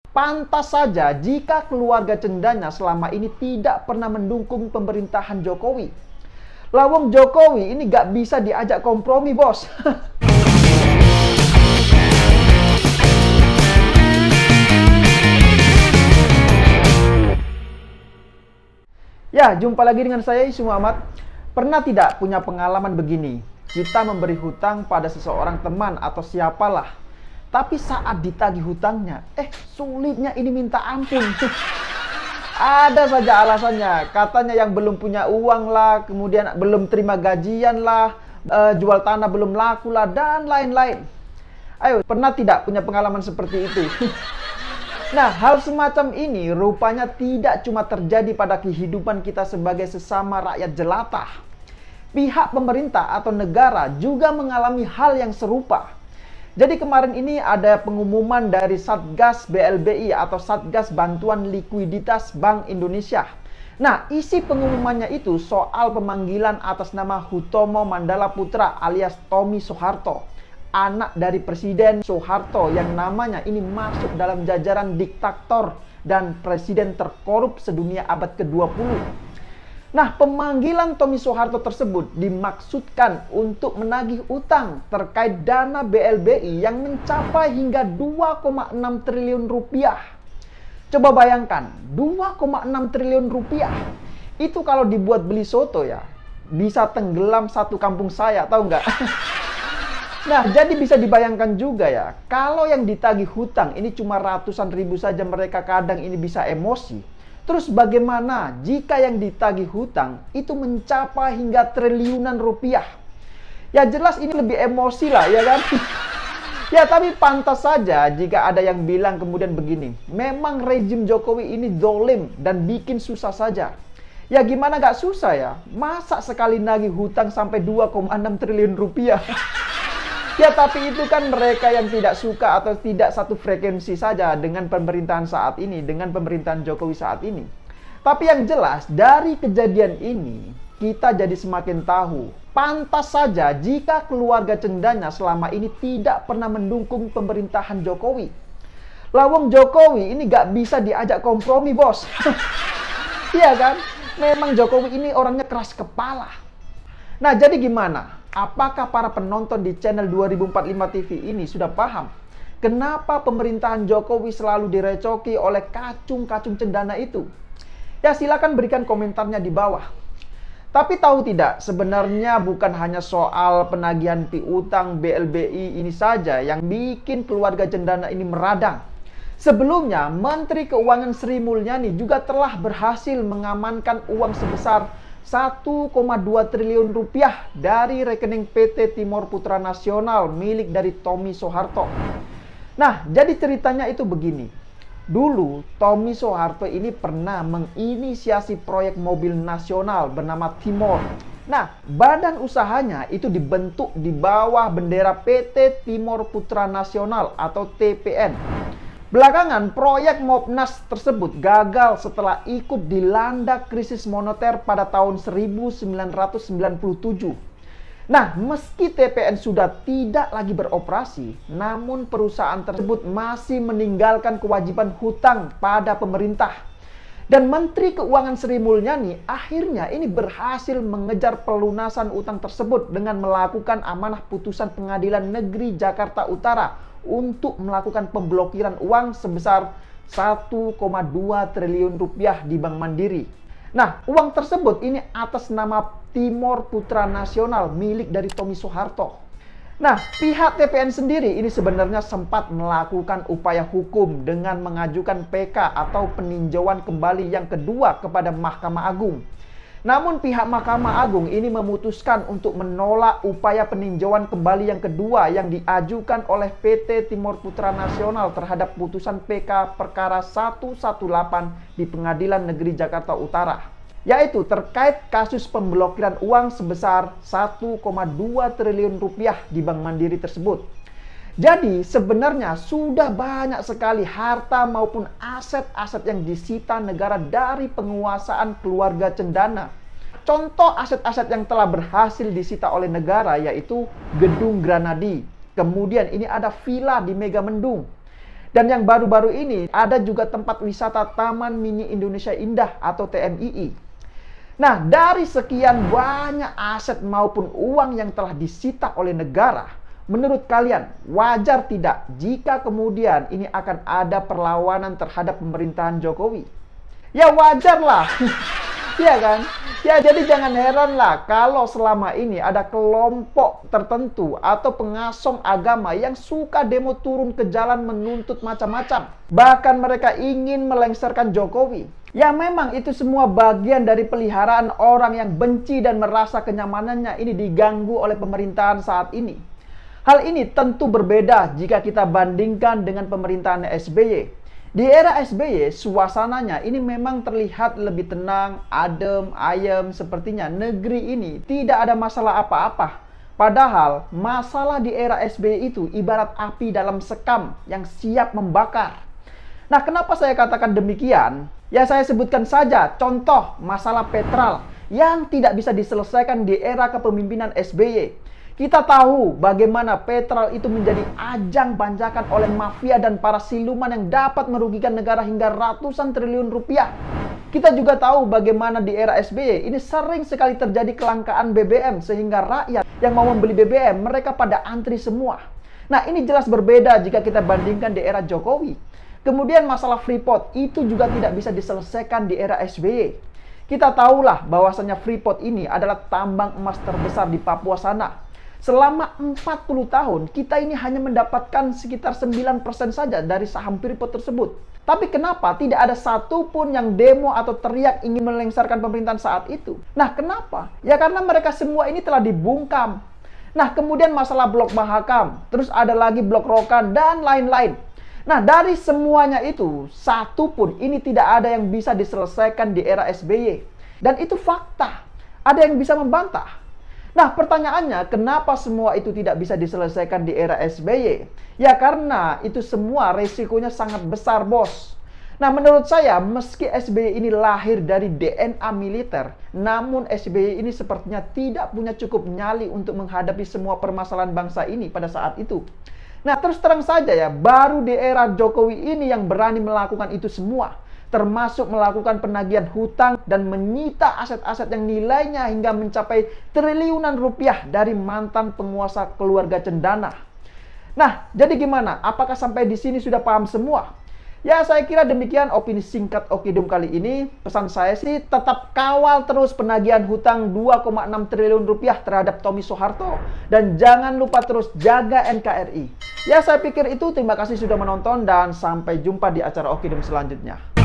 Pantas saja jika keluarga Cendana selama ini tidak pernah mendukung pemerintahan Jokowi. Lawang Jokowi ini gak bisa diajak kompromi, bos. Ya, jumpa lagi dengan saya, Isu Muhammad. Pernah tidak punya pengalaman begini? Kita memberi hutang pada seseorang teman atau siapalah. Tapi saat ditagih hutangnya, sulitnya ini minta ampun. Ada saja alasannya. Katanya yang belum punya uang lah, kemudian belum terima gajian lah, jual tanah belum laku lah, dan lain-lain. Ayo, pernah tidak punya pengalaman seperti itu? Nah, hal semacam ini rupanya tidak cuma terjadi pada kehidupan kita sebagai sesama rakyat jelata. Pihak pemerintah atau negara juga mengalami hal yang serupa. Jadi kemarin ini ada pengumuman dari Satgas BLBI atau Satgas Bantuan Likuiditas Bank Indonesia. Nah, isi pengumumannya itu soal pemanggilan atas nama Hutomo Mandala Putra alias Tommy Soeharto, anak dari Presiden Soeharto yang namanya ini masuk dalam jajaran diktator dan presiden terkorup sedunia abad ke-20. Nah, pemanggilan Tommy Soeharto tersebut dimaksudkan untuk menagih utang terkait dana BLBI yang mencapai hingga 2,6 triliun rupiah. Coba bayangkan, 2,6 triliun rupiah. Itu kalau dibuat beli soto ya, bisa tenggelam satu kampung saya, tahu nggak? Nah, jadi bisa dibayangkan juga ya, kalau yang ditagih hutang ini cuma ratusan ribu saja mereka kadang ini bisa emosi. Terus bagaimana jika yang ditagih hutang itu mencapai hingga triliunan rupiah? Ya jelas ini lebih emosi lah, ya kan? Ya tapi pantas saja jika ada yang bilang kemudian begini, memang rejim Jokowi ini dolim dan bikin susah saja. Ya gimana gak susah ya? Masa sekali nagih hutang sampai 2,6 triliun rupiah? Ya tapi itu kan mereka yang tidak suka atau tidak satu frekuensi saja dengan pemerintahan saat ini, dengan pemerintahan Jokowi saat ini. Tapi yang jelas dari kejadian ini kita jadi semakin tahu, pantas saja jika keluarga Cendana selama ini tidak pernah mendukung pemerintahan Jokowi. Lawang Jokowi ini gak bisa diajak kompromi, bos. Iya kan? Memang Jokowi ini orangnya keras kepala. Nah jadi gimana? Apakah para penonton di channel 2045 TV ini sudah paham kenapa pemerintahan Jokowi selalu direcoki oleh kacung-kacung cendana itu? Ya silakan berikan komentarnya di bawah. Tapi tahu tidak, sebenarnya bukan hanya soal penagihan piutang BLBI ini saja yang bikin keluarga cendana ini meradang. Sebelumnya, Menteri Keuangan Sri Mulyani juga telah berhasil mengamankan uang sebesar 1,2 triliun rupiah dari rekening PT Timor Putra Nasional milik dari Tommy Soeharto. Nah, jadi ceritanya itu begini. Dulu, Tommy Soeharto ini pernah menginisiasi proyek mobil nasional bernama Timor. Nah, badan usahanya itu dibentuk di bawah bendera PT Timor Putra Nasional atau TPN. Belakangan, proyek Mopnas tersebut gagal setelah ikut dilanda krisis moneter pada tahun 1997. Nah, meski TPN sudah tidak lagi beroperasi, namun perusahaan tersebut masih meninggalkan kewajiban hutang pada pemerintah. Dan Menteri Keuangan Sri Mulyani akhirnya ini berhasil mengejar pelunasan utang tersebut dengan melakukan amanah putusan Pengadilan Negeri Jakarta Utara untuk melakukan pemblokiran uang sebesar 1,2 triliun rupiah di Bank Mandiri. Nah, uang tersebut ini atas nama Timor Putra Nasional milik dari Tommy Soeharto. Nah, pihak TPN sendiri ini sebenarnya sempat melakukan upaya hukum dengan mengajukan PK atau peninjauan kembali yang kedua kepada Mahkamah Agung. Namun pihak Mahkamah Agung ini memutuskan untuk menolak upaya peninjauan kembali yang kedua yang diajukan oleh PT Timor Putra Nasional terhadap putusan PK perkara 118 di Pengadilan Negeri Jakarta Utara, yaitu terkait kasus pemblokiran uang sebesar 1,2 triliun rupiah di Bank Mandiri tersebut. Jadi sebenarnya sudah banyak sekali harta maupun aset-aset yang disita negara dari penguasaan keluarga Cendana. Contoh aset-aset yang telah berhasil disita oleh negara yaitu Gedung Granadi. Kemudian ini ada villa di Megamendung. Dan yang baru-baru ini ada juga tempat wisata Taman Mini Indonesia Indah atau TMII. Nah, dari sekian banyak aset maupun uang yang telah disita oleh negara, menurut kalian wajar tidak jika kemudian ini akan ada perlawanan terhadap pemerintahan Jokowi? Ya wajar lah. Iya kan? Ya jadi jangan heran lah kalau selama ini ada kelompok tertentu atau pengasong agama yang suka demo turun ke jalan menuntut macam-macam. Bahkan mereka ingin melengsarkan Jokowi. Ya memang itu semua bagian dari peliharaan orang yang benci dan merasa kenyamanannya ini diganggu oleh pemerintahan saat ini. Hal ini tentu berbeda jika kita bandingkan dengan pemerintahan SBY. Di era SBY, suasananya ini memang terlihat lebih tenang, adem, ayem, sepertinya negeri ini tidak ada masalah apa-apa. Padahal, masalah di era SBY itu ibarat api dalam sekam yang siap membakar. Nah, kenapa saya katakan demikian? Ya, saya sebutkan saja contoh masalah Petral yang tidak bisa diselesaikan di era kepemimpinan SBY. Kita tahu bagaimana Petral itu menjadi ajang banjakan oleh mafia dan para siluman yang dapat merugikan negara hingga ratusan triliun rupiah. Kita juga tahu bagaimana di era SBY ini sering sekali terjadi kelangkaan BBM sehingga rakyat yang mau membeli BBM mereka pada antri semua. Nah, ini jelas berbeda jika kita bandingkan di era Jokowi. Kemudian masalah Freeport itu juga tidak bisa diselesaikan di era SBY. Kita tahulah bahwasanya Freeport ini adalah tambang emas terbesar di Papua sana. Selama 40 tahun, kita ini hanya mendapatkan sekitar 9% saja dari saham Freeport tersebut. Tapi kenapa tidak ada satupun yang demo atau teriak ingin melengsarkan pemerintahan saat itu? Nah, kenapa? Ya karena mereka semua ini telah dibungkam. Nah, kemudian masalah Blok Mahakam, terus ada lagi Blok Rokan, dan lain-lain. Nah, dari semuanya itu, satu pun ini tidak ada yang bisa diselesaikan di era SBY. Dan itu fakta. Ada yang bisa membantah. Nah, pertanyaannya, kenapa semua itu tidak bisa diselesaikan di era SBY? Ya, karena itu semua resikonya sangat besar, bos. Nah, menurut saya, meski SBY ini lahir dari DNA militer, namun SBY ini sepertinya tidak punya cukup nyali untuk menghadapi semua permasalahan bangsa ini pada saat itu. Nah, terus terang saja ya, baru di era Jokowi ini yang berani melakukan itu semua. Termasuk melakukan penagihan hutang dan menyita aset-aset yang nilainya hingga mencapai triliunan rupiah dari mantan penguasa keluarga Cendana. Nah, jadi gimana? Apakah sampai di sini sudah paham semua? Ya, saya kira demikian opini singkat Okidum kali ini. Pesan saya sih tetap kawal terus penagihan hutang 2,6 triliun rupiah terhadap Tommy Soeharto. Dan jangan lupa terus jaga NKRI. Ya, saya pikir itu. Terima kasih sudah menonton dan sampai jumpa di acara Okidum selanjutnya.